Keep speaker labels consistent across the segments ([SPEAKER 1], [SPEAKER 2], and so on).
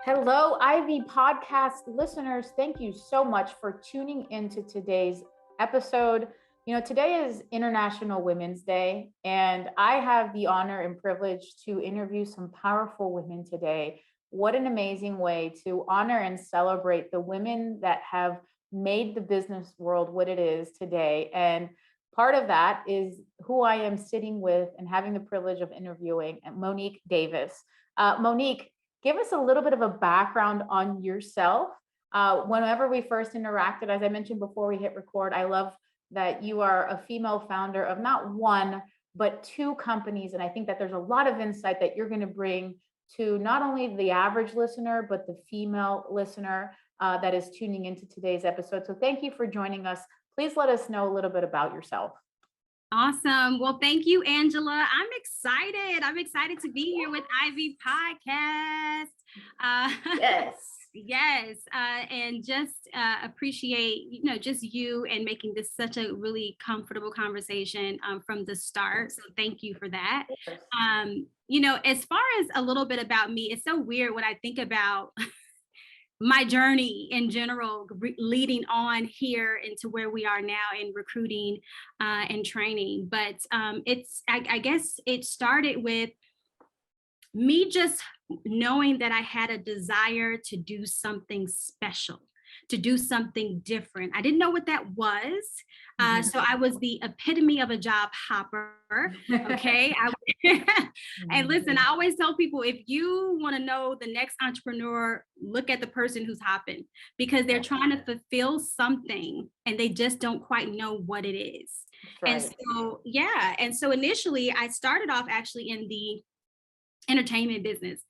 [SPEAKER 1] Hello, Ivy podcast listeners. Thank you so much for tuning into today's episode. Today is International Women's Day, and I have the honor and privilege to interview some powerful women today. What an amazing way to honor and celebrate the women that have made the business world what it is today. And part of that is who I am sitting with and having the privilege of interviewing, Monique Davis. Monique, give us a little bit of a background on yourself. Whenever we first interacted, as I mentioned before we hit record, I love that you are a female founder of not one, but two companies. And I think that there's a lot of insight that you're going to bring to not only the average listener, but the female listener that is tuning into today's episode. So thank you for joining us. Please let us know a little bit about yourself.
[SPEAKER 2] Awesome. Well, thank you, Angela. I'm excited. I'm excited to be here with Ivy Podcast.
[SPEAKER 1] Yes.
[SPEAKER 2] Yes. And just appreciate, just you and making this such a really comfortable conversation from the start. So thank you for that. As far as a little bit about me, it's so weird when I think about my journey in general, leading on here into where we are now in recruiting and training. But I guess it started with me just knowing that I had a desire to do something special, to do something different. I didn't know what that was. So I was the epitome of a job hopper. Okay. And listen, I always tell people, if you want to know the next entrepreneur, look at the person who's hopping, because they're trying to fulfill something and they just don't quite know what it is. Right. And so initially I started off actually in the entertainment business,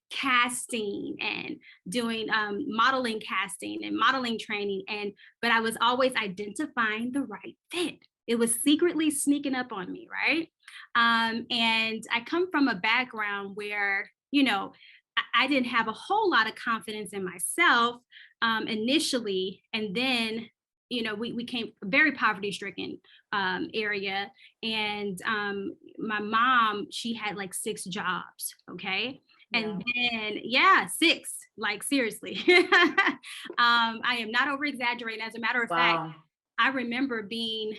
[SPEAKER 2] casting and doing modeling casting and modeling training. But I was always identifying the right fit. It was secretly sneaking up on me, right? And I come from a background where, I didn't have a whole lot of confidence in myself initially. And then, we came very poverty stricken area. And my mom, she had like 6 jobs. Okay. And then, 6, like seriously. I am not over exaggerating. As a matter of fact, I remember being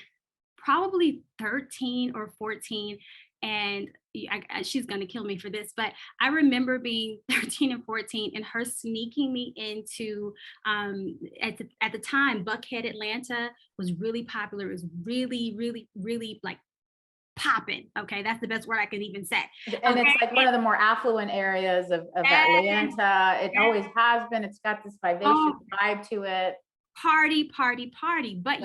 [SPEAKER 2] probably 13 or 14, and she's going to kill me for this, but I remember being 13 and 14 and her sneaking me into, at the time, Buckhead, Atlanta was really popular. It was really, really, really like popping. Okay, that's the best word I can even say.
[SPEAKER 1] And it's like one of the more affluent areas of Atlanta. It always has been. It's got this vivacious vibe to it.
[SPEAKER 2] Party. But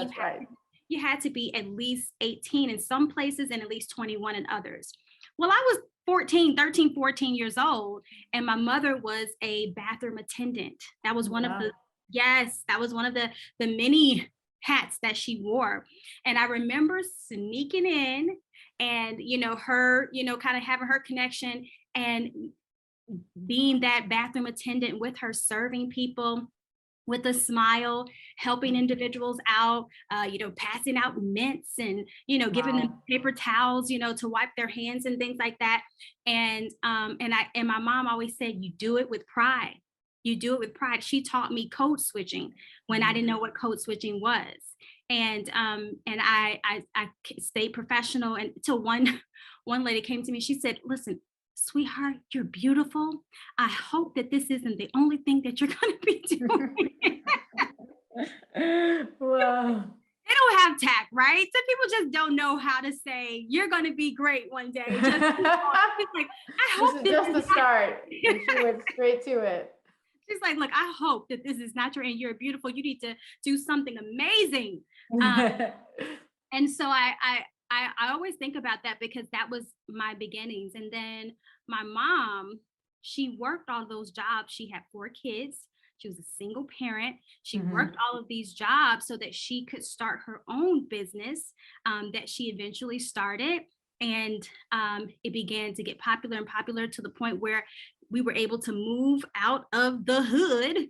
[SPEAKER 2] you had to be at least 18 in some places and at least 21 in others. Well, I was 13, 14 years old, and my mother was a bathroom attendant. That was one of the many hats that she wore. And I remember sneaking in and, her, kind of having her connection and being that bathroom attendant with her, serving people with a smile, helping individuals out, passing out mints and, giving them paper towels, to wipe their hands and things like that. And my mom always said, you do it with pride. You do it with pride. She taught me code switching when I didn't know what code switching was. And I stayed professional until one lady came to me. She said, listen, sweetheart, you're beautiful. I hope that this isn't the only thing that you're going to be doing.
[SPEAKER 1] Wow.
[SPEAKER 2] They don't have tact, right? Some people just don't know how to say, you're going to be great one day. Just, like, I hope
[SPEAKER 1] this is just the start. And she went straight to it.
[SPEAKER 2] She's like, look, I hope that this is not your end. You're beautiful. You need to do something amazing. And so I always think about that because that was my beginnings. And then my mom, she worked all those jobs. She had 4 kids. She was a single parent. She worked all of these jobs so that she could start her own business that she eventually started. And it began to get popular and popular to the point where we were able to move out of the hood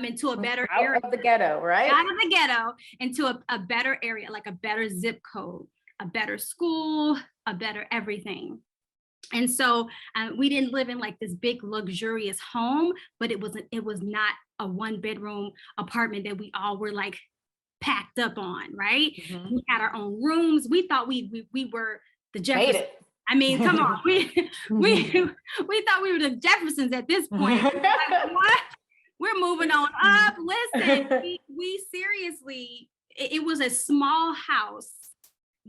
[SPEAKER 2] into a better area.
[SPEAKER 1] Out of the ghetto, right?
[SPEAKER 2] Out of the ghetto into a better area, like a better zip code, a better school, a better everything. And so we didn't live in like this big luxurious home, but it was not a 1-bedroom apartment that we all were like packed up on, right?
[SPEAKER 1] Mhm.
[SPEAKER 2] We had our own rooms. We thought we were the
[SPEAKER 1] Made
[SPEAKER 2] Jeffersons.
[SPEAKER 1] it.
[SPEAKER 2] I mean, come on, we thought we were the Jeffersons at this point. Like, what? We're moving on up. Listen, we seriously, it was a small house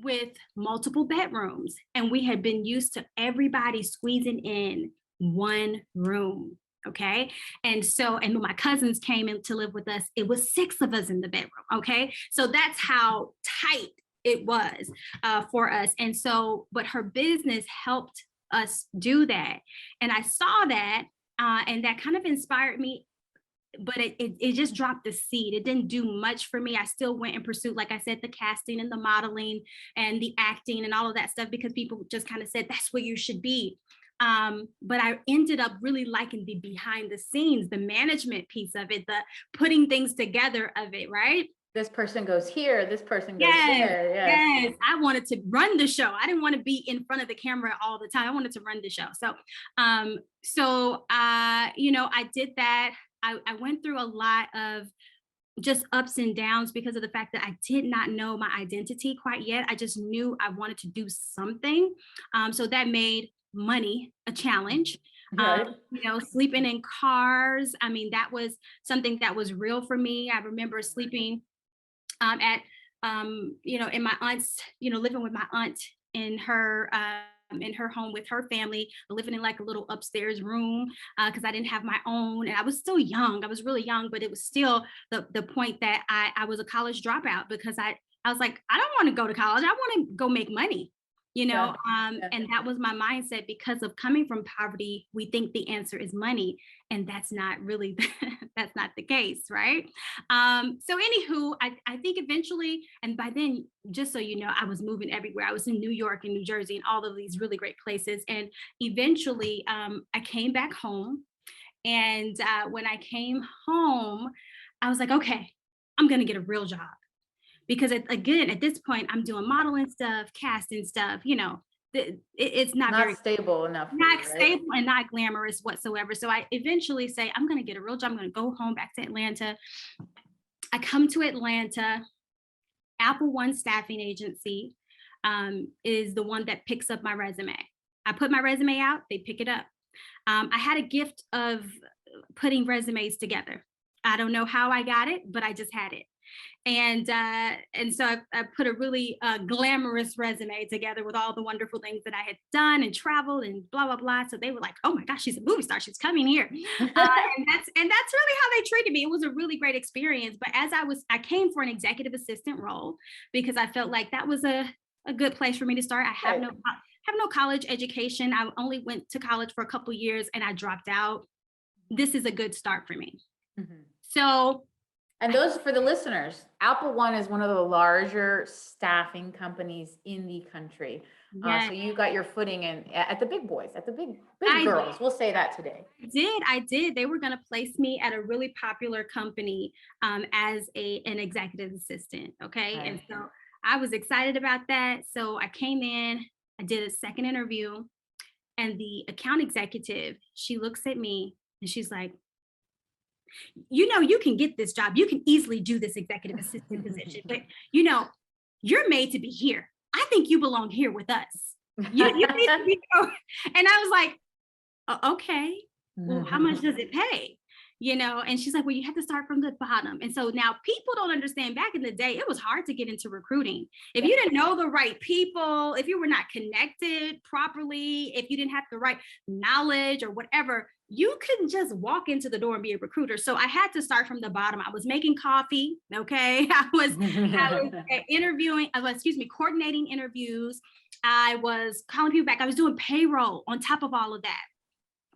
[SPEAKER 2] with multiple bedrooms, and we had been used to everybody squeezing in one room. Okay. And so, and when my cousins came in to live with us, it was 6 of us in the bedroom. Okay. So that's how tight it was for us. And so, but her business helped us do that. And I saw that, and that kind of inspired me, but it just dropped the seed. It didn't do much for me. I still went and pursued, like I said, the casting and the modeling and the acting and all of that stuff, because people just kind of said, that's where you should be. But I ended up really liking the behind the scenes, the management piece of it, the putting things together of it, right?
[SPEAKER 1] This person goes here, this person goes there.
[SPEAKER 2] Yes. I wanted to run the show. I didn't want to be in front of the camera all the time. I wanted to run the show. So, I did that. I went through a lot of just ups and downs because of the fact that I did not know my identity quite yet. I just knew I wanted to do something. So that made money a challenge.
[SPEAKER 1] Right.
[SPEAKER 2] Sleeping in cars. I mean, that was something that was real for me. I remember sleeping in my aunt's, living with my aunt in her home with her family, living in like a little upstairs room because I didn't have my own, and I was still young. I was really young, but it was still the point that I was a college dropout because I was like, I don't want to go to college. I want to go make money.
[SPEAKER 1] Yeah.
[SPEAKER 2] And that was my mindset. Because of coming from poverty, we think the answer is money, and that's not really that's not the case, right? So anywho, I think eventually, and by then, just so you know, I was moving everywhere. I was in New York and New Jersey and all of these really great places, and eventually I came back home. And when I came home, I was like, okay, I'm gonna get a real job. Because again, at this point, I'm doing modeling stuff, casting stuff, it's not very
[SPEAKER 1] stable enough.
[SPEAKER 2] not stable and not glamorous whatsoever. So I eventually say, I'm going to get a real job. I'm going to go home back to Atlanta. I come to Atlanta. Apple One Staffing Agency is the one that picks up my resume. I put my resume out, they pick it up. I had a gift of putting resumes together. I don't know how I got it, but I just had it. And so I put a really glamorous resume together with all the wonderful things that I had done and traveled and blah, blah, blah. So they were like, oh my gosh, she's a movie star. She's coming here. And that's really how they treated me. It was a really great experience. But as I came for an executive assistant role because I felt like that was a good place for me to start. I have no college education. I only went to college for a couple of years and I dropped out. This is a good start for me. Mm-hmm. So,
[SPEAKER 1] and those, for the listeners, Apple One is one of the larger staffing companies in the country. Yes. So you got your footing at the big boys, at the big girls. We'll say that today.
[SPEAKER 2] I did. They were going to place me at a really popular company as an executive assistant. Okay. Right. And so I was excited about that. So I came in, I did a second interview, and the account executive, she looks at me and she's like, you can get this job. You can easily do this executive assistant position, but you're made to be here. I think you belong here with us. You need to be. And I was like, okay, well, how much does it pay? And she's like, well, you have to start from the bottom. And so now people don't understand, back in the day, it was hard to get into recruiting. If you didn't know the right people, if you were not connected properly, if you didn't have the right knowledge or whatever, you couldn't just walk into the door and be a recruiter. So I had to start from the bottom. I was making coffee. Okay. I was coordinating interviews. I was calling people back. I was doing payroll on top of all of that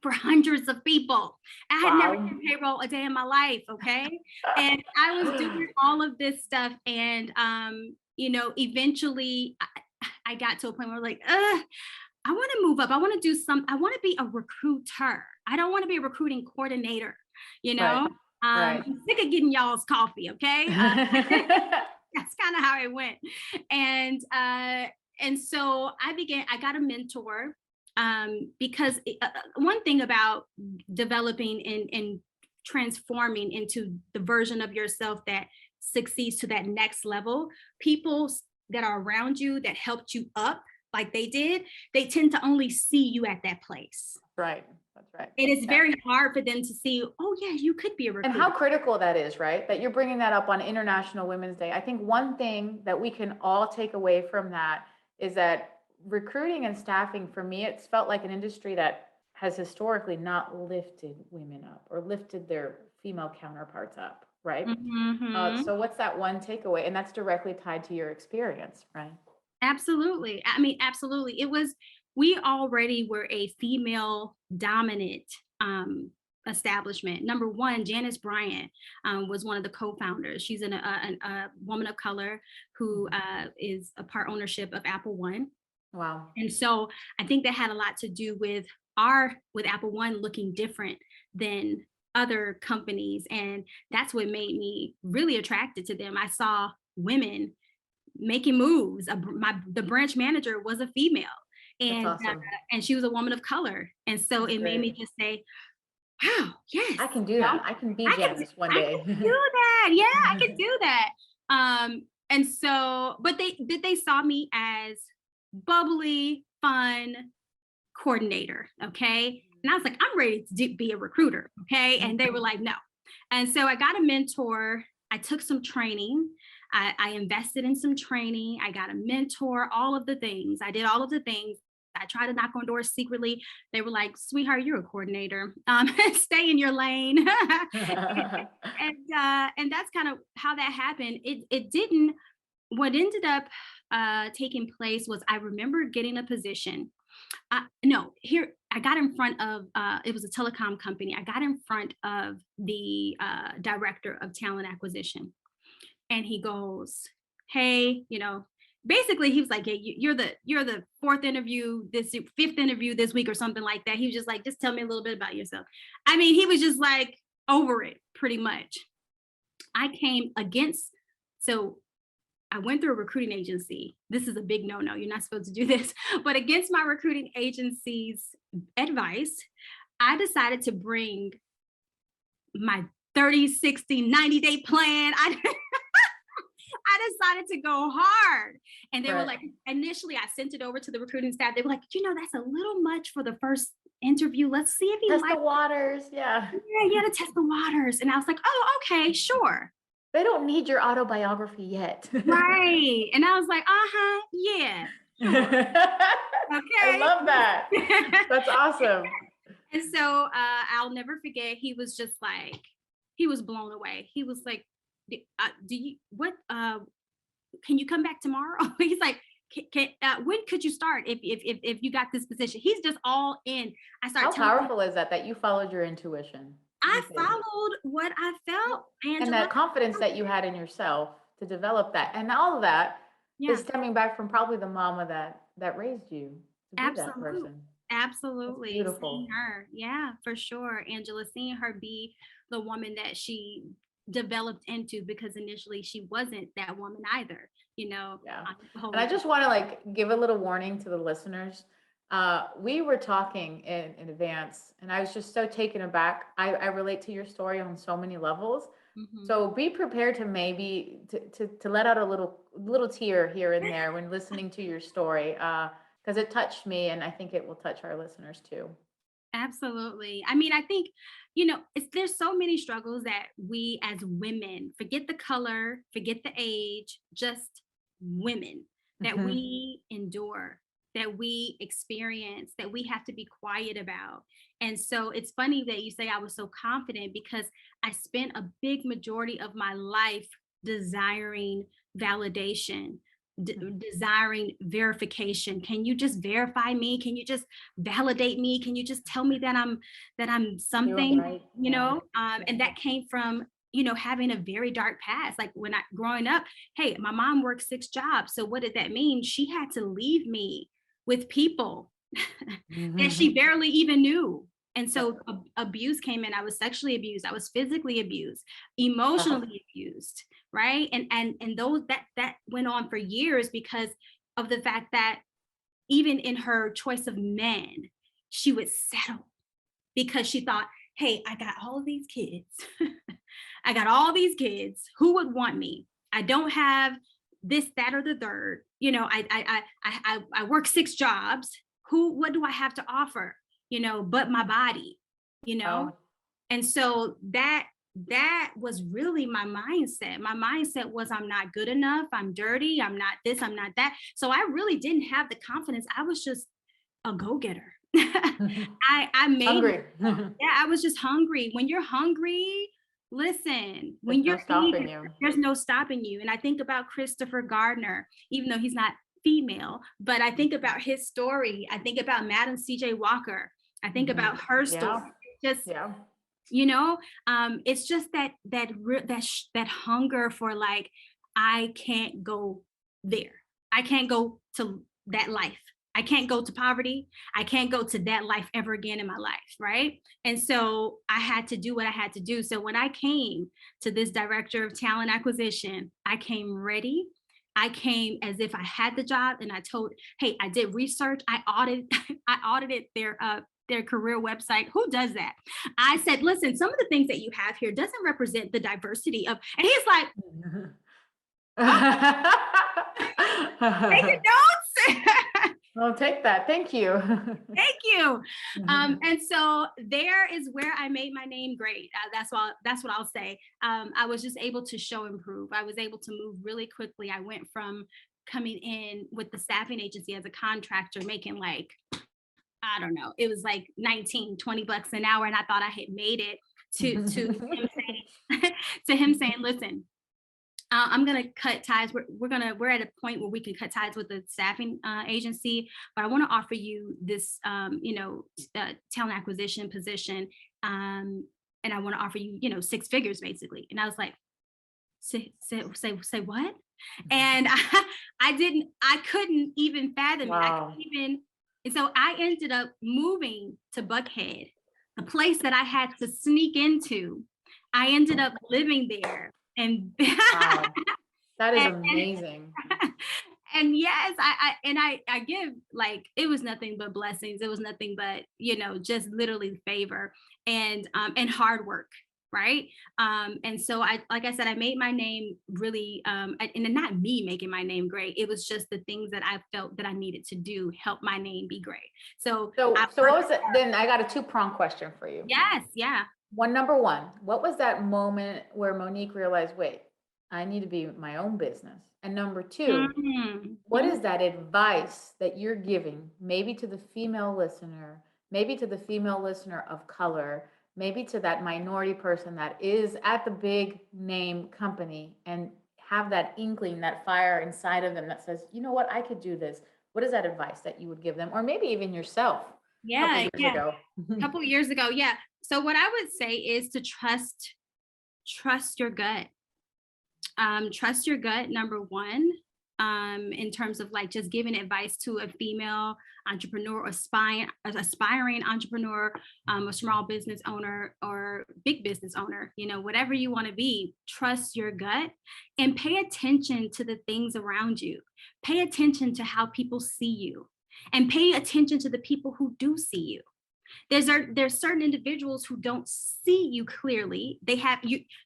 [SPEAKER 2] for hundreds of people. I had never done payroll a day in my life. Okay. And I was doing all of this stuff. And, eventually I got to a point where I'm like, I want to move up. I want to do I want to be a recruiter. I don't want to be a recruiting coordinator, Right. I'm sick of getting y'all's coffee. Okay. That's kind of how it went. And so I got a mentor. Because one thing about developing and transforming into the version of yourself that succeeds to that next level, people that are around you that helped you up like they did, they tend to only see you at that place.
[SPEAKER 1] Right. That's right.
[SPEAKER 2] It is very hard for them to see, oh yeah, you could be a recruiter.
[SPEAKER 1] And how critical that is, right? That you're bringing that up on International Women's Day. I think one thing that we can all take away from that is that recruiting and staffing, for me, it's felt like an industry that has historically not lifted women up or lifted their female counterparts up, right? So what's that one takeaway? And that's directly tied to your experience, right?
[SPEAKER 2] Absolutely. I mean, absolutely. We already were a female dominant establishment. Number one, Janice Bryant was one of the co-founders. She's a woman of color who is a part ownership of Apple One.
[SPEAKER 1] Wow.
[SPEAKER 2] And so I think that had a lot to do with Apple One looking different than other companies. And that's what made me really attracted to them. I saw women making moves. The branch manager was a female. And
[SPEAKER 1] awesome.
[SPEAKER 2] And she was a woman of color. And so it made me just say, wow, yes.
[SPEAKER 1] I can do that. I can be Janice one day.
[SPEAKER 2] I can do that. Yeah, I can do that. And so, but they saw me as bubbly, fun coordinator. Okay. And I was like, I'm ready to be a recruiter. Okay. And they were like, no. And so I got a mentor. I took some training. I invested in some training. I got a mentor, all of the things. I did all of the things. I tried to knock on doors secretly. They were like, sweetheart, you're a coordinator. Stay in your lane. and that's kind of how that happened. What ended up taking place was I remember getting a position. I got in front of, it was a telecom company. I got in front of the director of talent acquisition. And he goes, hey, basically he was like, hey, you're the fifth interview this week or something like that. He was just like, just tell me a little bit about yourself. I mean, he was just like over it pretty much. So I went through a recruiting agency. This is a big no-no. You're not supposed to do this. But against my recruiting agency's advice, I decided to bring my 30, 60, 90-day plan. I decided to go hard. And they were like, initially I sent it over to the recruiting staff. They were like, that's a little much for the first interview. Let's see if you
[SPEAKER 1] test the waters. Yeah.
[SPEAKER 2] Yeah, you got to test the waters. And I was like, oh, okay, sure.
[SPEAKER 1] They don't need your autobiography yet.
[SPEAKER 2] Right. And I was like, yeah. Sure. Okay.
[SPEAKER 1] I love that. That's awesome.
[SPEAKER 2] And so I'll never forget, he was just like, he was blown away. He was like, can you come back tomorrow? He's like, when could you start if you got this position? He's just all in.
[SPEAKER 1] How powerful is that you followed your intuition?
[SPEAKER 2] I followed what I felt, Angela.
[SPEAKER 1] And that confidence that you had in yourself to develop that, and all of that is stemming back from probably the mama that raised you to be that person.
[SPEAKER 2] Absolutely.
[SPEAKER 1] That's beautiful.
[SPEAKER 2] Seeing her, yeah, for sure, Angela. Seeing her be the woman that she developed into, because initially she wasn't that woman either,
[SPEAKER 1] Yeah. And I just want to give a little warning to the listeners. We were talking in advance, and I was just so taken aback. I relate to your story on so many levels. Mm-hmm. So be prepared to maybe to let out a little tear here and there when listening to your story, because it touched me, and I think it will touch our listeners too.
[SPEAKER 2] Absolutely. I mean, I think, there's so many struggles that we as women, forget the color, forget the age, just women, that we endure, that we experience, that we have to be quiet about. And so it's funny that you say I was so confident, because I spent a big majority of my life desiring validation, desiring verification. Can you just verify me? Can you just validate me? Can you just tell me that I'm something, right. And that came from, having a very dark past. Like when growing up, hey, my mom worked 6 jobs. So what did that mean? She had to leave me with people that she barely even knew. And so abuse came in. I was sexually abused. I was physically abused, emotionally abused. Right. And those that went on for years because of the fact that, even in her choice of men, she would settle because she thought, hey, I got all of these kids. I got all these kids. Who would want me? I don't have this, that, or the third. You know, I work 6 jobs. What do I have to offer? You know, but my body, you know?
[SPEAKER 1] Oh.
[SPEAKER 2] And so that was really my mindset. My mindset was, I'm not good enough. I'm dirty. I'm not this, I'm not that. So I really didn't have the confidence. I was just a go-getter. I made
[SPEAKER 1] Hungry.
[SPEAKER 2] yeah, I was just hungry. When you're hungry, listen, when
[SPEAKER 1] There's no
[SPEAKER 2] you're
[SPEAKER 1] stopping
[SPEAKER 2] eager,
[SPEAKER 1] you.
[SPEAKER 2] there's no stopping you. And I think about Christopher Gardner, even though he's not female, but I think about his story. I think about Madam C.J. Walker. I think about her story. Just,
[SPEAKER 1] Yeah.
[SPEAKER 2] you know, it's just that hunger for like, I can't go there. I can't go to that life. I can't go to poverty. I can't go to that life ever again in my life, right? And so I had to do what I had to do. So when I came to this director of talent acquisition, I came ready. I came as if I had the job, and I told, hey, I did research. I audited their career website. Who does that? I said, listen, some of the things that you have here doesn't represent the diversity of, and he's like, taking notes.
[SPEAKER 1] I'll take that. Thank you.
[SPEAKER 2] Thank you. And so there is where I made my name great. That's what I'll say. I was just able to show improve. I was able to move really quickly. I went from coming in with the staffing agency as a contractor, making like, I don't know, it was like 19, 20 bucks an hour. And I thought I had made it, to him saying, to him saying, listen, I'm going to cut ties. We're at a point where we can cut ties with the staffing agency, but I want to offer you this, talent acquisition position. And I want to offer you, 6 figures basically. And I was like, say what? And I couldn't even fathom it. I couldn't even. And so I ended up moving to Buckhead, the place that I had to sneak into. I ended up living there. And
[SPEAKER 1] wow. That is amazing.
[SPEAKER 2] And yes, I give, like, it was nothing but blessings. It was nothing but, just literally favor and hard work. Right. And so like I said, I made my name really, and not me making my name great. It was just the things that I felt that I needed to do help my name be great. So
[SPEAKER 1] what was it? Then I got a 2-pronged question for you.
[SPEAKER 2] Yes. Yeah.
[SPEAKER 1] Number one, what was that moment where Monique realized, wait, I need to be my own business? And number 2, what is that advice that you're giving, maybe to the female listener, maybe to the female listener of color, maybe to that minority person that is at the big name company and have that inkling, that fire inside of them that says, you know what, I could do this. What is that advice that you would give them? Or maybe even yourself?
[SPEAKER 2] Yeah. A couple years ago. Yeah. So what I would say is to trust your gut. Trust your gut, number one, in terms of like just giving advice to a female entrepreneur, aspiring entrepreneur, a small business owner or big business owner, whatever you want to be. Trust your gut and pay attention to the things around you. Pay attention to how people see you, and pay attention to the people who do see you. There's certain individuals who don't see you clearly. They have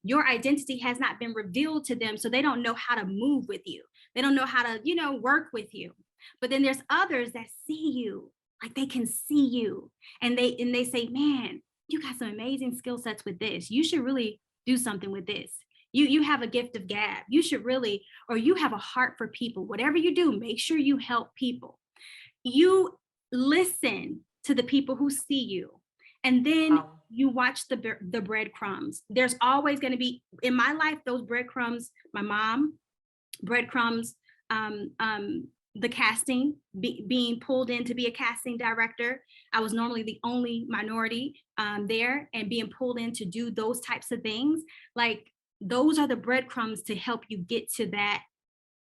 [SPEAKER 2] your identity has not been revealed to them, so they don't know how to move with you. They don't know how to, work with you. But then there's others that see you, like they can see you, and they say, man, you got some amazing skill sets with this. You should really do something with this. You have a gift of gab. You should really, or you have a heart for people. Whatever you do, make sure you help people. You listen to the people who see you, and then you watch the breadcrumbs. There's always going to be, in my life, those breadcrumbs. My mom, breadcrumbs, the casting, being pulled in to be a casting director. I was normally the only minority there, and being pulled in to do those types of things. Like, those are the breadcrumbs to help you get to that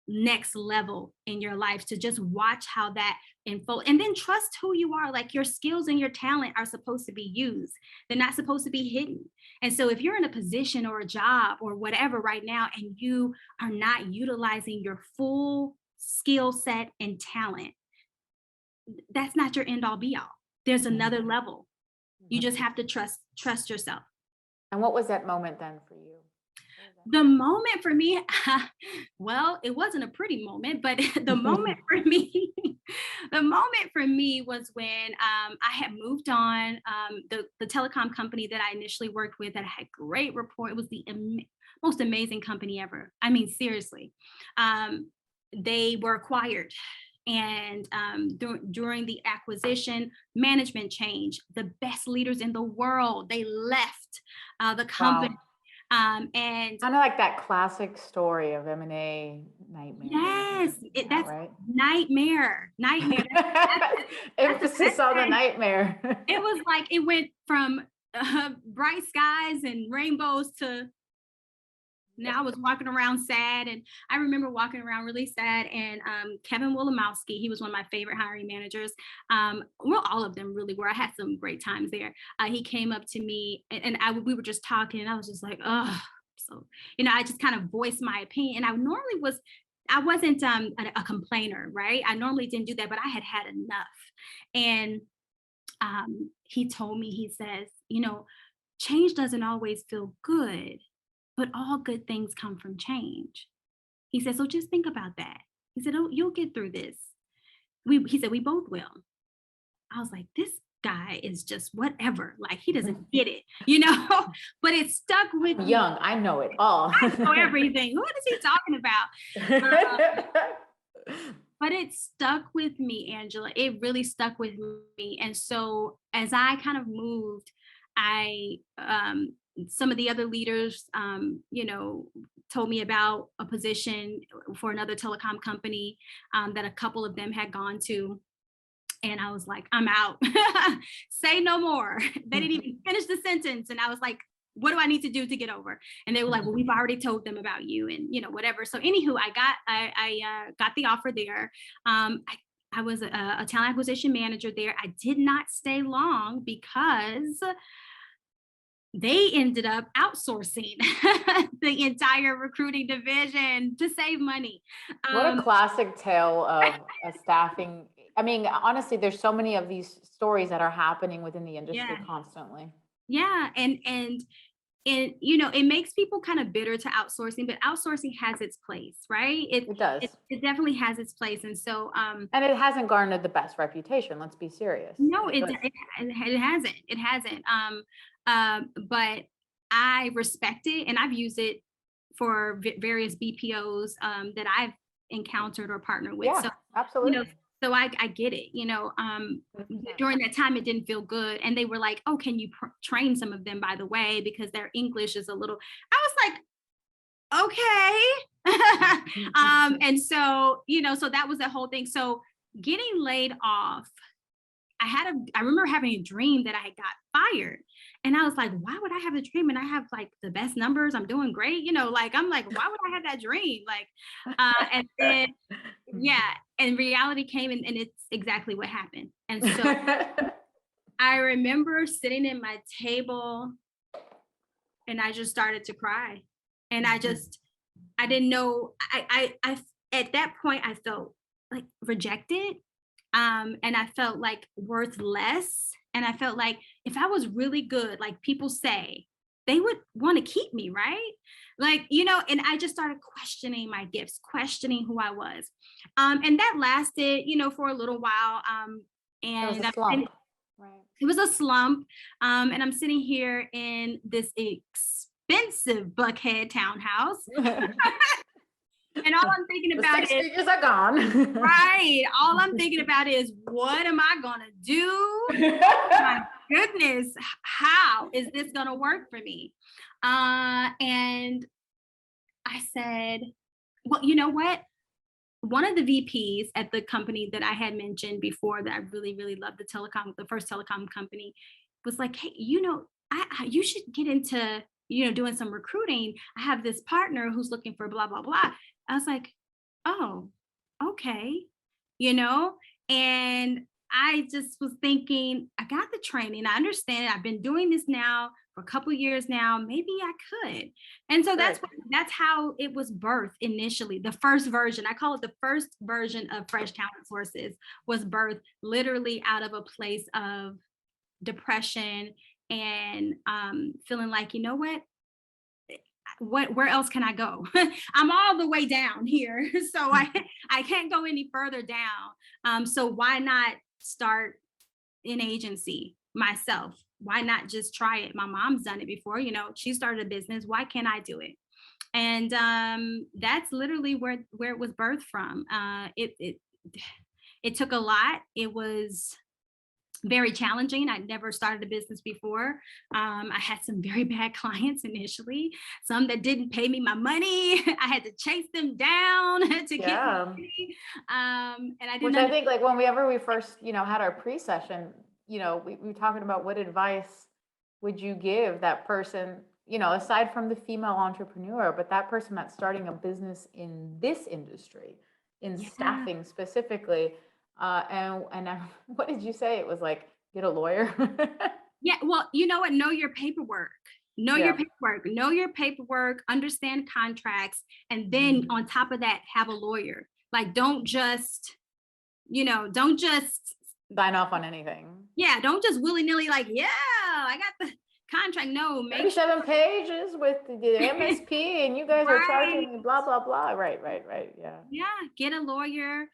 [SPEAKER 2] next level in your life, to just watch how that unfold, and then trust who you are. Like, your skills and your talent are supposed to be used. They're not supposed to be hidden. And so if you're in a position or a job or whatever right now, and you are not utilizing your full skill set and talent, that's not your end all be all. There's another level. You just have to trust yourself.
[SPEAKER 1] And what was that moment then for you?
[SPEAKER 2] The moment for me, well, it wasn't a pretty moment, but the moment for me, the moment for me was when I had moved on. The telecom company that I initially worked with, that I had great rapport. It was the most amazing company ever. I mean, seriously. They were acquired. And during the acquisition, management change. The best leaders in the world, they left the company.
[SPEAKER 1] Wow.
[SPEAKER 2] And
[SPEAKER 1] kind of like that classic story of M&A nightmare.
[SPEAKER 2] yes, that's
[SPEAKER 1] right.
[SPEAKER 2] Nightmare.
[SPEAKER 1] Emphasis on the nightmare.
[SPEAKER 2] It was like it went from bright skies and rainbows to now I was walking around sad. And I remember walking around really sad. And Kevin Wilimowski, he was one of my favorite hiring managers. Well, all of them really were. I had some great times there. He came up to me and we were just talking, and I was just like, oh, so, I just kind of voiced my opinion. And I wasn't a complainer, right? I normally didn't do that, but I had had enough. And he told me, he says, change doesn't always feel good, but all good things come from change. He said, so just think about that. He said, oh, you'll get through this. He said, we both will. I was like, this guy is just whatever. Like, he doesn't get it, but it stuck with me.
[SPEAKER 1] Young, I know it all.
[SPEAKER 2] I know everything. What is he talking about? But it stuck with me, Angela. It really stuck with me. And so as I kind of moved, some of the other leaders, told me about a position for another telecom company that a couple of them had gone to. And I was like, I'm out. Say no more. They didn't even finish the sentence. And I was like, what do I need to do to get over? And they were like, well, we've already told them about you and, whatever. So anywho, I got the offer there. I was a talent acquisition manager there. I did not stay long because they ended up outsourcing the entire recruiting division to save money.
[SPEAKER 1] What a classic tale of a staffing. I mean, honestly, there's so many of these stories that are happening within the industry constantly.
[SPEAKER 2] Yeah. And it makes people kind of bitter to outsourcing, but outsourcing has its place, right?
[SPEAKER 1] It does.
[SPEAKER 2] It definitely has its place. And so,
[SPEAKER 1] and it hasn't garnered the best reputation. Let's be serious.
[SPEAKER 2] No, it hasn't. It hasn't. But I respect it, and I've used it for various BPOs that I've encountered or partnered with.
[SPEAKER 1] Yeah,
[SPEAKER 2] so
[SPEAKER 1] absolutely.
[SPEAKER 2] So I get it. During that time, it didn't feel good, and they were like, "Oh, can you train some of them, by the way, because their English is a little." I was like, "Okay," and so so that was the whole thing. So getting laid off, I remember having a dream that I had got fired. And I was like, why would I have a dream? And I have like the best numbers. I'm doing great. I'm like, why would I have that dream? And then, and reality came and it's exactly what happened. And so I remember sitting at my table and I just started to cry. And I didn't know, I at that point, I felt like rejected. And I felt like worth less. And I felt like if I was really good, like people say, they would want to keep me, right? And I just started questioning my gifts, questioning who I was. And that lasted, for a little while. And
[SPEAKER 1] it was a slump. Right.
[SPEAKER 2] It was a slump. And I'm sitting here in this expensive Buckhead townhouse. And all I'm thinking about is
[SPEAKER 1] 6 figures are gone.
[SPEAKER 2] Right. All I'm thinking about is, what am I going to do? My goodness, how is this going to work for me? And I said, well, you know what? One of the VPs at the company that I had mentioned before that I really, really loved, the first telecom company, was like, hey, you should get into, doing some recruiting. I have this partner who's looking for blah, blah, blah. I was like, oh, okay. And I just was thinking, I got the training. I understand it. I've been doing this now for a couple years now. Maybe I could. And so
[SPEAKER 1] Good.
[SPEAKER 2] that's how it was birthed initially. The first version, I call it the first version of Fresh Talent Sources, was birthed literally out of a place of depression and feeling like, you know what, where else can I go? I'm all the way down here. So I can't go any further down. So why not start an agency myself? Why not just try it? My mom's done it before, she started a business. Why can't I do it? And that's literally where it was birthed from. It took a lot. It was very challenging. I'd never started a business before. I had some very bad clients initially, some that didn't pay me my money. I had to chase them down to get money. And I didn't.
[SPEAKER 1] Which I think, like, whenever we first, had our pre-session, we were talking about what advice would you give that person, aside from the female entrepreneur, but that person that's starting a business in this industry, in staffing specifically. And what did you say? It was like, get a lawyer.
[SPEAKER 2] Yeah. Well, you know what? Know your paperwork. Know your paperwork, understand contracts. And then on top of that, have a lawyer. Like, don't just
[SPEAKER 1] sign off on anything.
[SPEAKER 2] Yeah. Don't just willy-nilly like, yeah, I got the contract. No,
[SPEAKER 1] 37 pages with the MSP and you guys are charging me blah, blah, blah. Right. Yeah.
[SPEAKER 2] Yeah. Get a lawyer.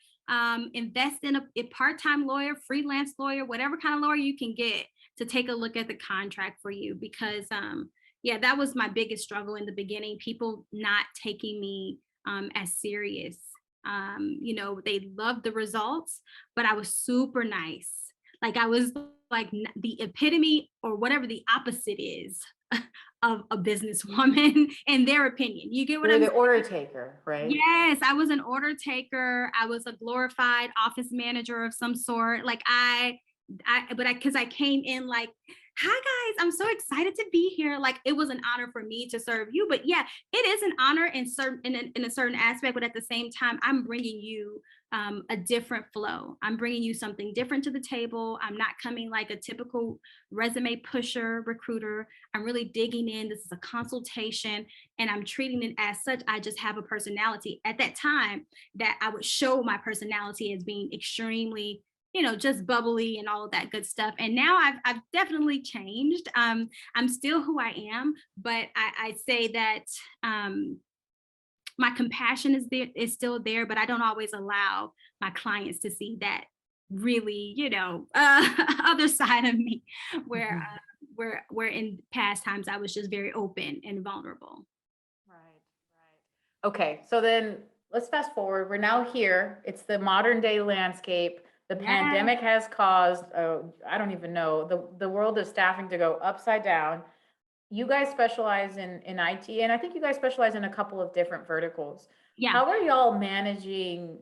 [SPEAKER 2] Invest in a part-time lawyer, freelance lawyer, whatever kind of lawyer you can get to take a look at the contract for you. Because that was my biggest struggle in the beginning. People not taking me as serious. They loved the results, but I was super nice. Like, I was like the epitome, or whatever the opposite is, of a businesswoman in their opinion. You get what I'm saying?
[SPEAKER 1] The order taker, right?
[SPEAKER 2] Yes, I was an order taker. I was a glorified office manager of some sort. Like, because I came in like, hi guys, I'm so excited to be here. Like, it was an honor for me to serve you. But yeah, it is an honor in a certain aspect. But at the same time, I'm bringing you a different flow. I'm bringing you something different to the table. I'm not coming like a typical resume pusher recruiter. I'm really digging in. This is a consultation, and I'm treating it as such. I just have a personality at that time that I would show my personality as being extremely, just bubbly and all of that good stuff. And now I've definitely changed. I'm still who I am, but I say that my compassion is still there, but I don't always allow my clients to see that really, other side of me, where in past times I was just very open and vulnerable.
[SPEAKER 1] Right. Okay, so then let's fast forward. We're now here. It's the modern day landscape. The pandemic has caused, I don't even know, the world of staffing to go upside down. You guys specialize in IT, and I think you guys specialize in a couple of different verticals.
[SPEAKER 2] Yeah.
[SPEAKER 1] How are y'all managing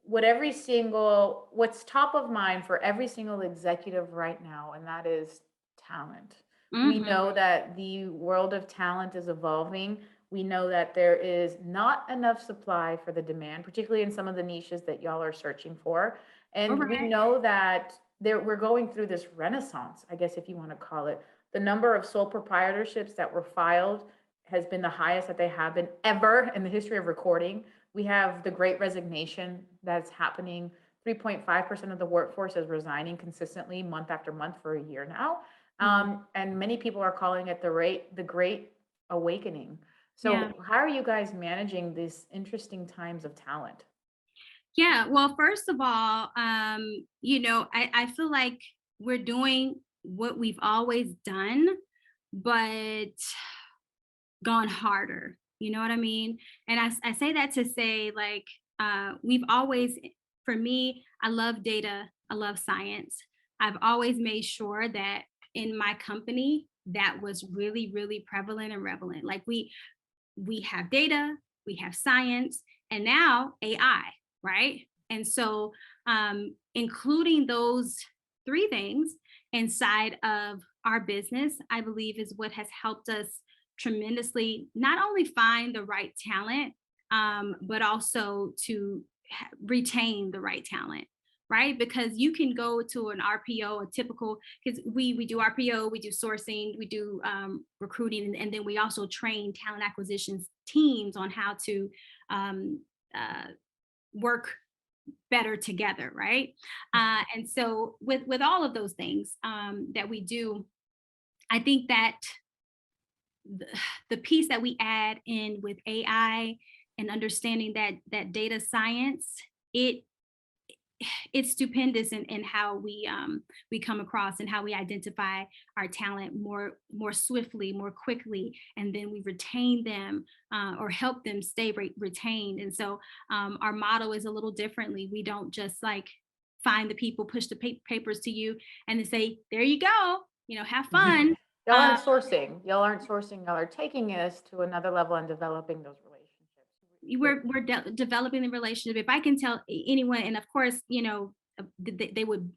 [SPEAKER 1] what's top of mind for every single executive right now, and that is talent? We know that the world of talent is evolving. We know that there is not enough supply for the demand, particularly in some of the niches that y'all are searching for. And we know that we're going through this renaissance, I guess, if you want to call it. The number of sole proprietorships that were filed has been the highest that they have been ever in the history of recording. We have the Great Resignation that's happening. 3.5% of the workforce is resigning consistently month after month for a year now. And many people are calling it the Great Awakening. So how are you guys managing these interesting times of talent?
[SPEAKER 2] Yeah, well, first of all, I feel like we're doing what we've always done, but gone harder. You know what I mean? And I say that to say, like, we've always, for me, I love data, I love science. I've always made sure that in my company, that was really, really prevalent and relevant. Like, we have data, we have science, and now AI. Right. And so including those three things inside of our business, I believe, is what has helped us tremendously, not only find the right talent, but also to retain the right talent. right? Because you can go to an RPO, a typical, because we do RPO, we do sourcing, we do recruiting, and then we also train talent acquisitions teams on how to work better together, right? And so with all of those things that we do, I think that the piece that we add in with AI and understanding that data science, it's stupendous in how we come across and how we identify our talent more swiftly, more quickly, and then we retain them or help them stay retained. And so our motto is a little differently. We don't just like find the people, push the papers to you, and then say, "There you go, have fun."
[SPEAKER 1] Y'all aren't sourcing. Y'all aren't sourcing. Y'all are taking this to another level and developing those relationships.
[SPEAKER 2] We're developing the relationship. If I can tell anyone, and of course, they would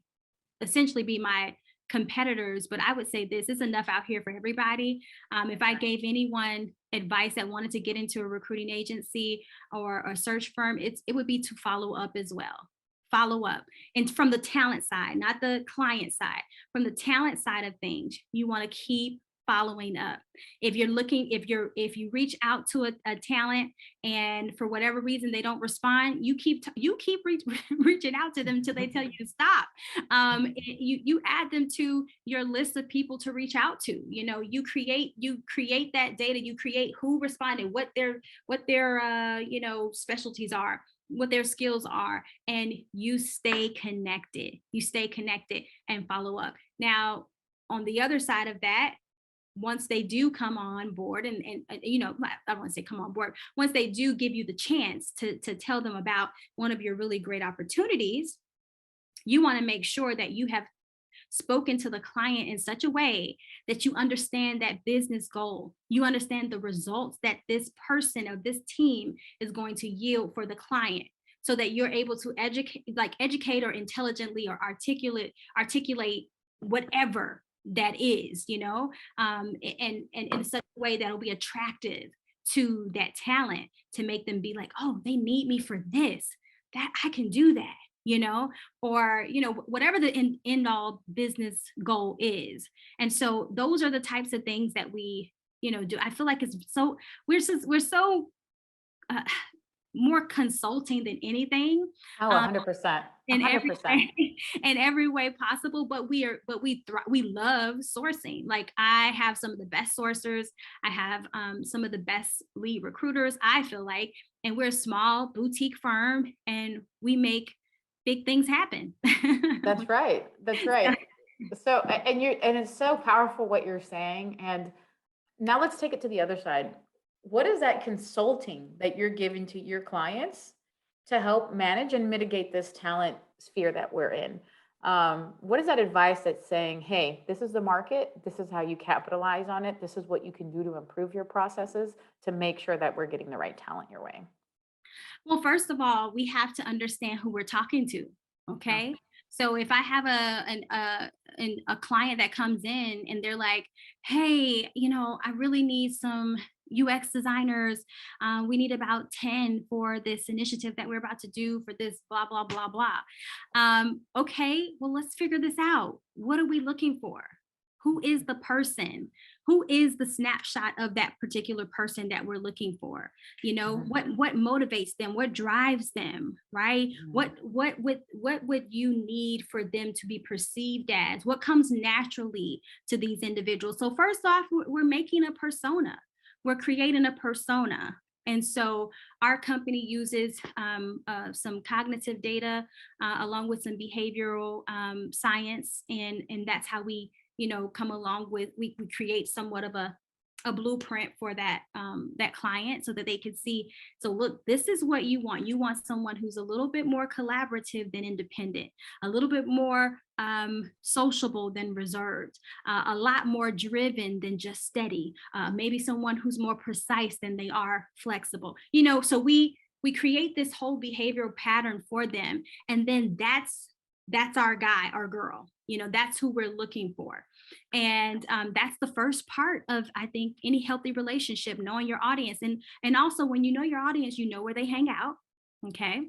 [SPEAKER 2] essentially be my competitors, but I would say this is enough out here for everybody. If I gave anyone advice that wanted to get into a recruiting agency or a search firm, it would be to follow up as well. Follow up, and from the talent side, not the client side. From the talent side of things, you want to keep following up. If you reach out to a talent and for whatever reason they don't respond, you keep reaching out to them until they tell you to stop. You add them to your list of people to reach out to. You create that data. You create who responded, what their specialties are, what their skills are, and you stay connected. And follow up. Now, on the other side of that, once they do come on board and I don't want to say come on board, once they do give you the chance to tell them about one of your really great opportunities, you want to make sure that you have spoken to the client in such a way that you understand that business goal. You understand the results that this person or this team is going to yield for the client, so that you're able to educate or intelligently or articulate whatever that is, and in such a way that'll be attractive to that talent, to make them be like, oh, they need me for this, that I can do that, or whatever the end all business goal is. And so those are the types of things that we do. I feel like it's so we're so more consulting than anything.
[SPEAKER 1] Oh, 100%.
[SPEAKER 2] In
[SPEAKER 1] 100%.
[SPEAKER 2] every way possible, but we love sourcing. Like, I have some of the best sourcers. I have some of the best lead recruiters, I feel like, and we're a small boutique firm and we make big things happen.
[SPEAKER 1] That's right. That's right. So, and it's so powerful what you're saying. And now let's take it to the other side. What is that consulting that you're giving to your clients to help manage and mitigate this talent sphere that we're in? What is that advice that's saying, hey, this is the market, this is how you capitalize on it, this is what you can do to improve your processes to make sure that we're getting the right talent your way?
[SPEAKER 2] Well, first of all, we have to understand who we're talking to. Okay. So if I have a client that comes in and they're like, hey, I really need some UX designers. We need about 10 for this initiative that we're about to do for this blah, blah, blah, blah. Okay, well, let's figure this out. What are we looking for? Who is the person? Who is the snapshot of that particular person that we're looking for? What motivates them? What drives them, right? What would you need for them to be perceived as? What comes naturally to these individuals? So first off, we're making a persona. We're creating a persona. And so our company uses some cognitive data along with some behavioral science. And that's how we come along with, we create somewhat of a blueprint for that client, so that they can see, so look, this is what you want. You want someone who's a little bit more collaborative than independent, a little bit more sociable than reserved, a lot more driven than just steady, maybe someone who's more precise than they are flexible. So we create this whole behavioral pattern for them, and then that's our guy, our girl. That's who we're looking for. And that's the first part of, I think, any healthy relationship, knowing your audience. And also, when you know your audience, you know where they hang out. Okay.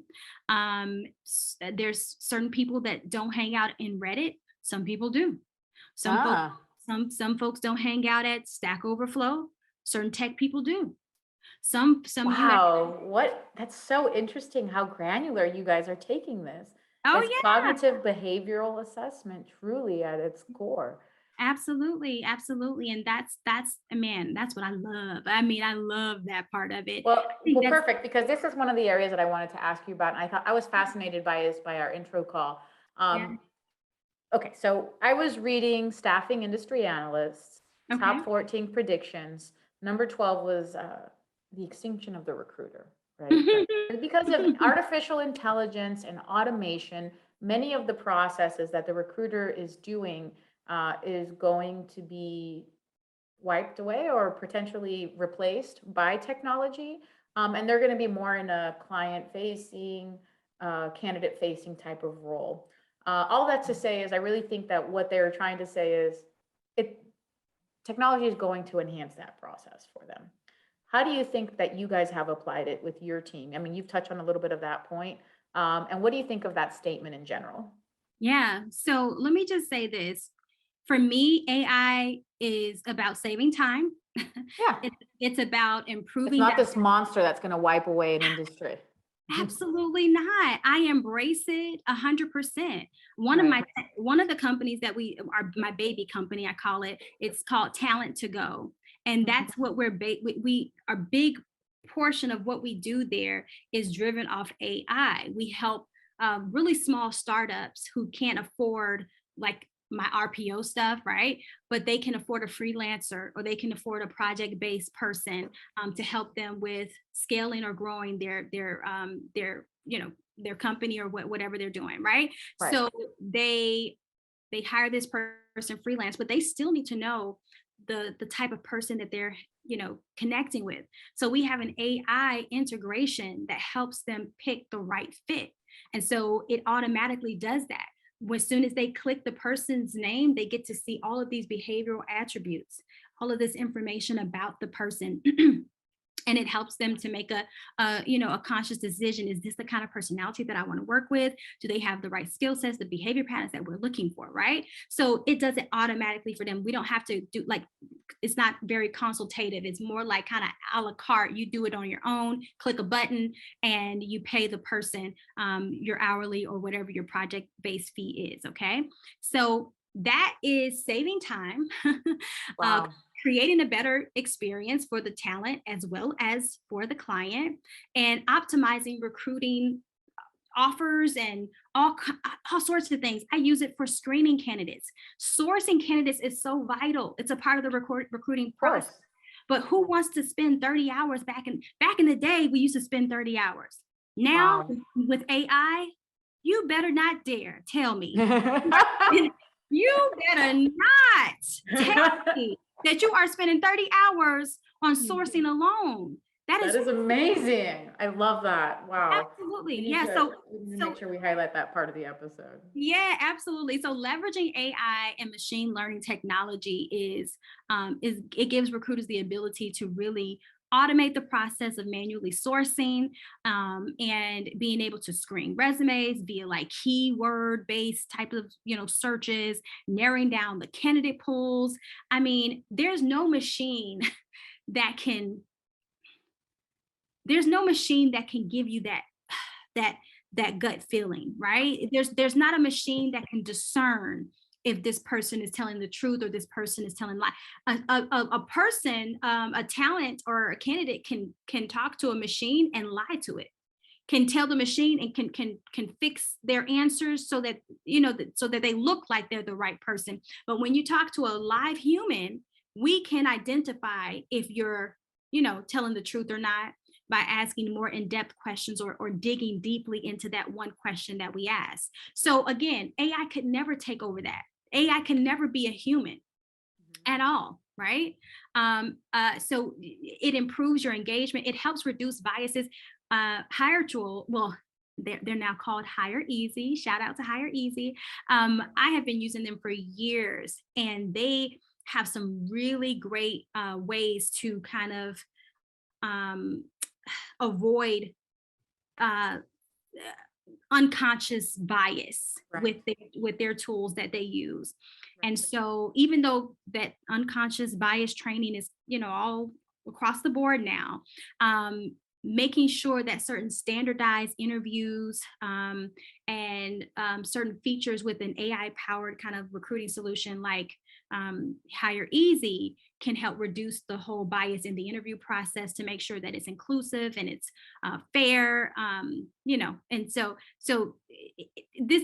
[SPEAKER 2] There's certain people that don't hang out in Reddit. Some people do. Some folks,
[SPEAKER 1] Ah,
[SPEAKER 2] some folks don't hang out at Stack Overflow. Certain tech people do. Some US.
[SPEAKER 1] wow. That's so interesting how granular you guys are taking this.
[SPEAKER 2] Oh
[SPEAKER 1] It's
[SPEAKER 2] yeah,
[SPEAKER 1] cognitive behavioral assessment, truly at its core.
[SPEAKER 2] absolutely, absolutely. And that's man, that's what I love. I mean, I love that part of it.
[SPEAKER 1] Well,
[SPEAKER 2] I think that's
[SPEAKER 1] perfect, because this is one of the areas that I wanted to ask you about, and I thought I was fascinated by this by our intro call.
[SPEAKER 2] yeah.
[SPEAKER 1] Okay, so I was reading Staffing Industry Analysts,
[SPEAKER 2] Okay.
[SPEAKER 1] top 14 predictions. Number 12 was the extinction of the recruiter, right? And because of artificial intelligence and automation, many of the processes that the recruiter is doing is going to be wiped away or potentially replaced by technology. And they're going to be more in a client facing, candidate facing type of role. All that to say is, I really think that what they're trying to say is it technology is going to enhance that process for them. How do you think that you guys have applied it with your team? I mean, you've touched on a little bit of that point. And what do you think of that statement in general?
[SPEAKER 2] Yeah. So let me just say this. For me, AI is about saving time.
[SPEAKER 1] Yeah.
[SPEAKER 2] It's about
[SPEAKER 1] It's
[SPEAKER 2] improving
[SPEAKER 1] not
[SPEAKER 2] that.
[SPEAKER 1] this monster that's going to wipe away an industry.
[SPEAKER 2] Absolutely not. I embrace it 100%.
[SPEAKER 1] Right.
[SPEAKER 2] One of the companies that we are my baby company, I call it. It's called Talent to Go, and
[SPEAKER 1] Mhm.
[SPEAKER 2] that's what we our big portion of what we do there is driven off AI. We help really small startups who can't afford like my RPO stuff, right? But they can afford a freelancer or they can afford a project-based person to help them with scaling or growing their their company or whatever they're doing, right?
[SPEAKER 1] Right.
[SPEAKER 2] So they hire this person freelance, but they still need to know the type of person that they're connecting with. So we have an AI integration that helps them pick the right fit, and so it automatically does that. As soon as they click the person's name, they get to see all of these behavioral attributes, all of this information about the person. And it helps them to make a conscious decision. Is this the kind of personality that I want to work with? Do they have the right skill sets, the behavior patterns that we're looking for, right? So it does it automatically for them. We don't have to do like, it's not very consultative. It's more like kind of a la carte. You do it on your own, click a button, and you pay the person your hourly or whatever your project based fee is. Okay, so that is saving time,
[SPEAKER 1] Wow.
[SPEAKER 2] creating a better experience for the talent as well as for the client, and optimizing recruiting offers and all sorts of things. I use it for screening candidates. Sourcing candidates is so vital. It's a part of the recruiting
[SPEAKER 1] Of
[SPEAKER 2] process.
[SPEAKER 1] course.
[SPEAKER 2] But who wants to spend 30 hours back in the day? We used to spend 30 hours. Now
[SPEAKER 1] Wow.
[SPEAKER 2] with AI, you better not dare tell me. You better not tell me that you are spending 30 hours on sourcing alone. That
[SPEAKER 1] That
[SPEAKER 2] is
[SPEAKER 1] is amazing. I love that. Wow.
[SPEAKER 2] absolutely,
[SPEAKER 1] We need
[SPEAKER 2] yeah.
[SPEAKER 1] to we need to make
[SPEAKER 2] So
[SPEAKER 1] sure we highlight that part of the episode.
[SPEAKER 2] yeah, absolutely. So leveraging AI and machine learning technology is it gives recruiters the ability to really automate the process of manually sourcing, and being able to screen resumes via like keyword based type of searches, narrowing down the candidate pools. I mean, that can there's no machine that can give you that that gut feeling, right? There's not a machine that can discern if this person is telling the truth or this person is telling lie. A person, a talent or a candidate can talk to a machine and lie to it, can tell the machine and can fix their answers so that so that they look like they're the right person. But when you talk to a live human, we can identify if you're telling the truth or not by asking more in-depth questions, or digging deeply into that one question that we ask. So again, AI could never take over that. AI can never be a human at all, right? So it improves your engagement. It helps reduce biases. Hire Tool, well, they're now called Hire Easy. Shout out to Hire Easy. I have been using them for years, and they have some really great ways to kind of avoid uh, unconscious bias
[SPEAKER 1] Right.
[SPEAKER 2] with their tools that they use.
[SPEAKER 1] Right.
[SPEAKER 2] And so even though that unconscious bias training is, all across the board now, making sure that certain standardized interviews, and certain features with an AI powered kind of recruiting solution like Hire Easy can help reduce the whole bias in the interview process to make sure that it's inclusive and it's fair, and so this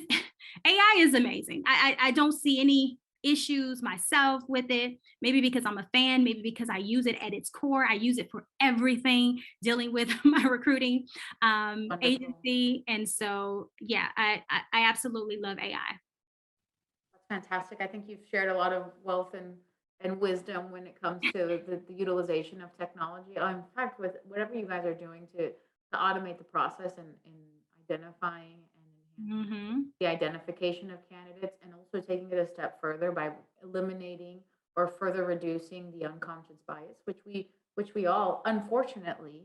[SPEAKER 2] AI is amazing. I don't see any issues myself with it, maybe because I'm a fan, maybe because I use it at its core. I use it for everything dealing with my recruiting agency. And so yeah, I absolutely love AI.
[SPEAKER 1] That's fantastic. I think you've shared a lot of wealth and wisdom when it comes to the utilization of technology. In fact, with whatever you guys are doing to automate the process and in identifying and enhancing
[SPEAKER 2] Mm-hmm.
[SPEAKER 1] the identification of candidates, and also taking it a step further by eliminating or further reducing the unconscious bias, which we all unfortunately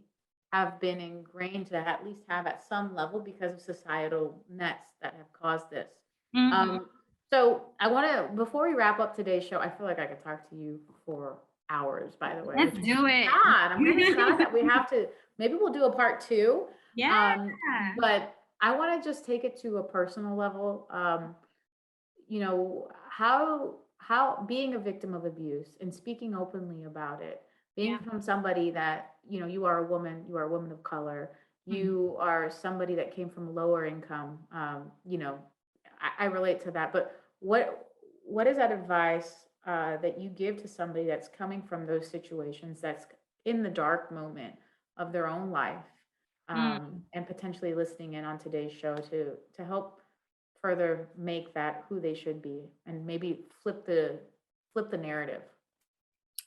[SPEAKER 1] have been ingrained to at least have at some level because of societal nets that have caused this.
[SPEAKER 2] Mm-hmm.
[SPEAKER 1] Um, so I want to, before we wrap up today's show, I feel like I could talk to you for hours, by the way,
[SPEAKER 2] Let's
[SPEAKER 1] which is
[SPEAKER 2] do it.
[SPEAKER 1] sad. I'm kind of sad that we have to, maybe we'll do a part two.
[SPEAKER 2] Yeah.
[SPEAKER 1] Um, but I want to just take it to a personal level. How being a victim of abuse and speaking openly about it, being
[SPEAKER 2] Yeah.
[SPEAKER 1] from somebody that, you are a woman, you are a woman of color,
[SPEAKER 2] Mhm.
[SPEAKER 1] you are somebody that came from lower income, I relate to that. But what is that advice that you give to somebody that's coming from those situations, that's in the dark moment of their own life,
[SPEAKER 2] Mm.
[SPEAKER 1] and potentially listening in on today's show to help further make that who they should be, and maybe flip the narrative?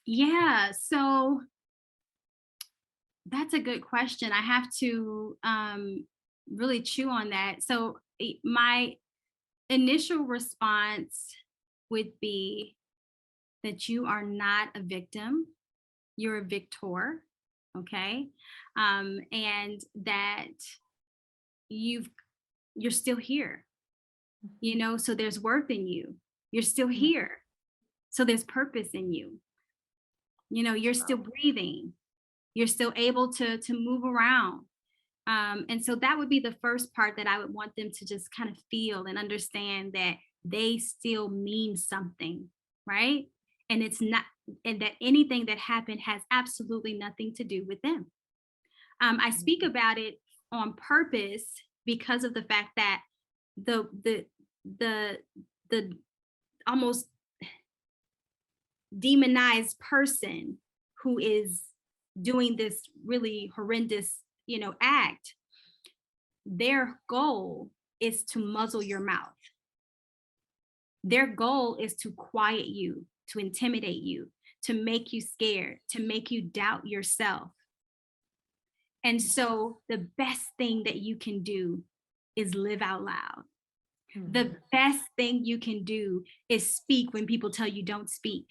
[SPEAKER 2] Yeah. So that's a good question. I have to really chew on that. So my initial response would be that you are not a victim, you're a victor. Okay. And that you've you're still here, so there's worth in you. You're still
[SPEAKER 1] Mhm.
[SPEAKER 2] here. So there's purpose in you. You're still
[SPEAKER 1] Wow.
[SPEAKER 2] breathing. You're still able to move around. And so that would be the first part that I would want them to just kind of feel and understand that they still mean something, right? And it's not, and that anything that happened has absolutely nothing to do with them. I speak
[SPEAKER 1] Mhm.
[SPEAKER 2] about it on purpose because of the fact that the the the almost demonized person who is doing this really horrendous, act, their goal is to muzzle your mouth. Their goal is to quiet you, to intimidate you, to make you scared, to make you doubt yourself. And so the best thing that you can do is live out loud. The
[SPEAKER 1] Mhm.
[SPEAKER 2] best thing you can do is speak when people tell you don't speak.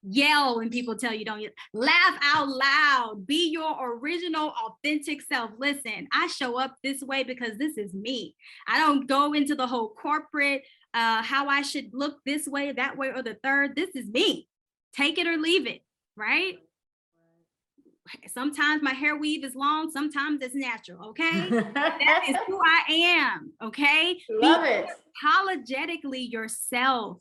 [SPEAKER 2] Yell when people tell you don't yell. Laugh out loud. Be your original, authentic self. Listen, I show up this way because this is me. I don't go into the whole corporate, how I should look this way, that way, or the third. This is me. Take it or leave it, right? Sometimes my hair weave is long, sometimes it's natural, okay? That is who I am, okay? Be
[SPEAKER 1] Love it.
[SPEAKER 2] unapologetically yourself,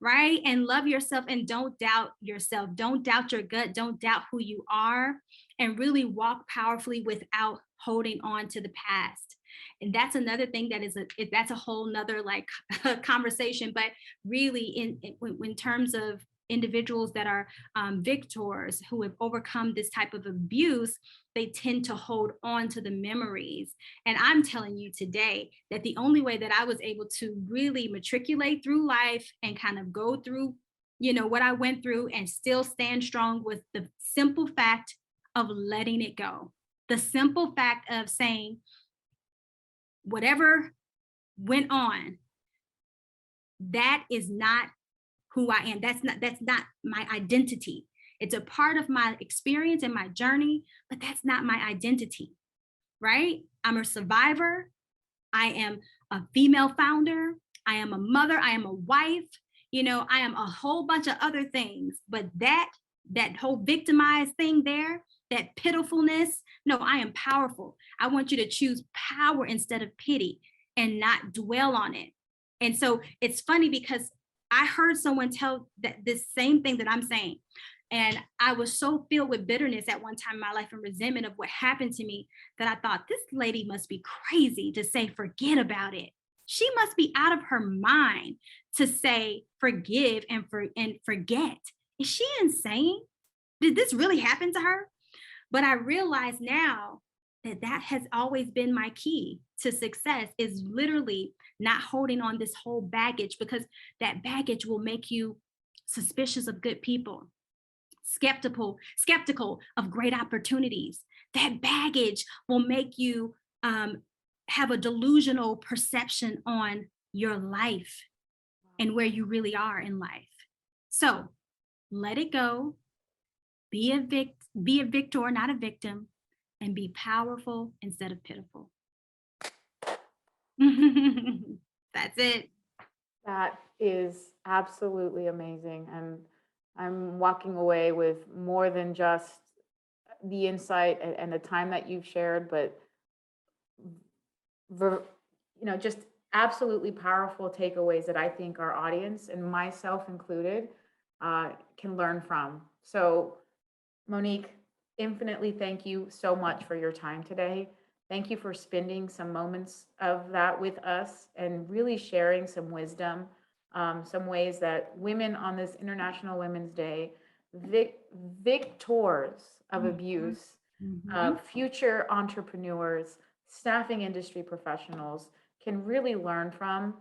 [SPEAKER 2] right? And love yourself and don't doubt yourself. Don't doubt your gut. Don't doubt who you are, and really walk powerfully without holding on to the past. And that's another thing that's a whole nother like conversation, but really in terms of individuals that are victors who have overcome this type of abuse, they tend to hold on to the memories. And I'm telling you today that the only way that I was able to really matriculate through life and kind of go through, what I went through and still stand strong was the simple fact of letting it go. The simple fact of saying, whatever went on, that is not who I am. That's not my identity. It's a part of my experience and my journey, but that's not my identity. right? I'm a survivor. I am a female founder. I am a mother. I am a wife. I am a whole bunch of other things. But that whole victimized thing there, that pitifulness, no, I am powerful. I want you to choose power instead of pity and not dwell on it. And so it's funny because I heard someone tell that this same thing that I'm saying. And I was so filled with bitterness at one time in my life and resentment of what happened to me that I thought, this lady must be crazy to say, forget about it. She must be out of her mind to say, forgive and forget. Is she insane? Did this really happen to her? But I realize now that has always been my key to success, is literally not holding on this whole baggage, because that baggage will make you suspicious of good people, skeptical of great opportunities. That baggage will make you have a delusional perception on your life and where you really are in life. So let it go. Be a victor, not a victim, and be powerful instead of pitiful. That's it.
[SPEAKER 1] That is absolutely amazing. And I'm walking away with more than just the insight and the time that you've shared, but just absolutely powerful takeaways that I think our audience, and myself included, can learn from. So, Monique, infinitely thank you so much for your time today. Thank you for spending some moments of that with us and really sharing some wisdom, some ways that women on this International Women's Day, victors of abuse, future entrepreneurs, staffing industry professionals can really learn from.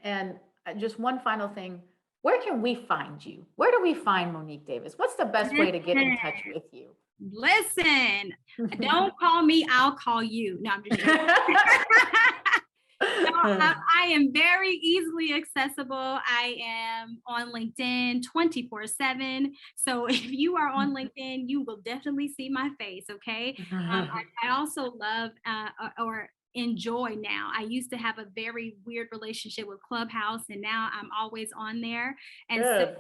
[SPEAKER 1] And just one final thing, where can we find you? Where do we find Monique Davis? What's the best way to get in touch with you?
[SPEAKER 2] Listen, don't call me, I'll call you. No, I'm just joking. I am very easily accessible. I am on LinkedIn 24/7. So if you are on LinkedIn, you will definitely see my face. Okay. I also love or enjoy now. I used to have a very weird relationship with Clubhouse, and now I'm always on there. And
[SPEAKER 1] Good.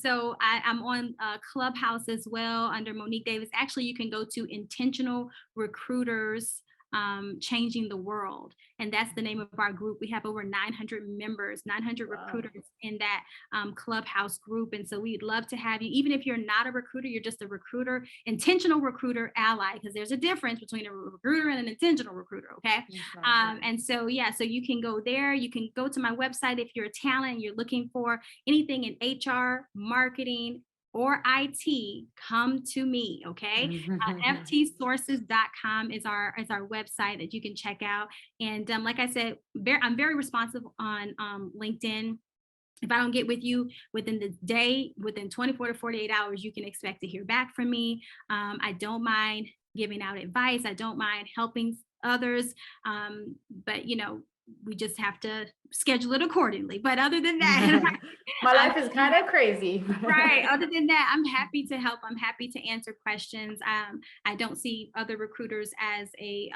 [SPEAKER 2] so I'm on Clubhouse as well under Monique Davis. Actually, you can go to Intentional Recruiters Changing the World. And that's the name of our group. We have over 900 members, 900 recruiters in that Clubhouse group. And so we'd love to have you. Even if you're not a recruiter, you're just a recruiter, intentional recruiter ally, because there's a difference between a recruiter and an intentional recruiter. Okay. And so, so you can go there. You can go to my website if you're a talent and you're looking for anything in HR, marketing, or IT, come to me, okay? ftsources.com is our website that you can check out. And like I said, I'm very responsive on LinkedIn. If I don't get with you within the day, within 24 to 48 hours, you can expect to hear back from me. I don't mind giving out advice. I don't mind helping others. But we just have to schedule it accordingly. But other than that,
[SPEAKER 1] my life is kind of crazy.
[SPEAKER 2] Right. Other than that, I'm happy to help. I'm happy to answer questions. I don't see other recruiters as a,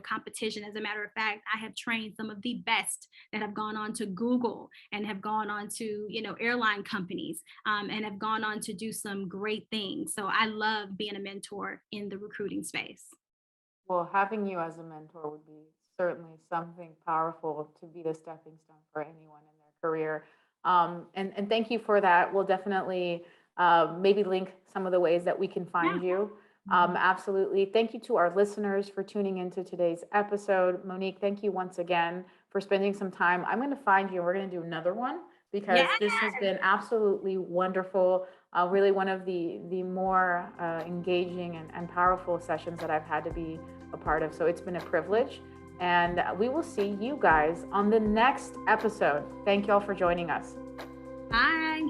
[SPEAKER 2] competition. As a matter of fact, I have trained some of the best that have gone on to Google and have gone on to, airline companies and have gone on to do some great things. So I love being a mentor in the recruiting space.
[SPEAKER 1] Well, having you as a mentor would be certainly something powerful to be the stepping stone for anyone in their career. And thank you for that. We'll definitely maybe link some of the ways that we can find you. Absolutely. Thank you to our listeners for tuning into today's episode. Monique, thank you once again for spending some time. I'm going to find you. We're going to do another one because this has been absolutely wonderful. Really one of the more engaging and powerful sessions that I've had to be a part of. So it's been a privilege. And we will see you guys on the next episode. Thank you all for joining us.
[SPEAKER 2] Bye.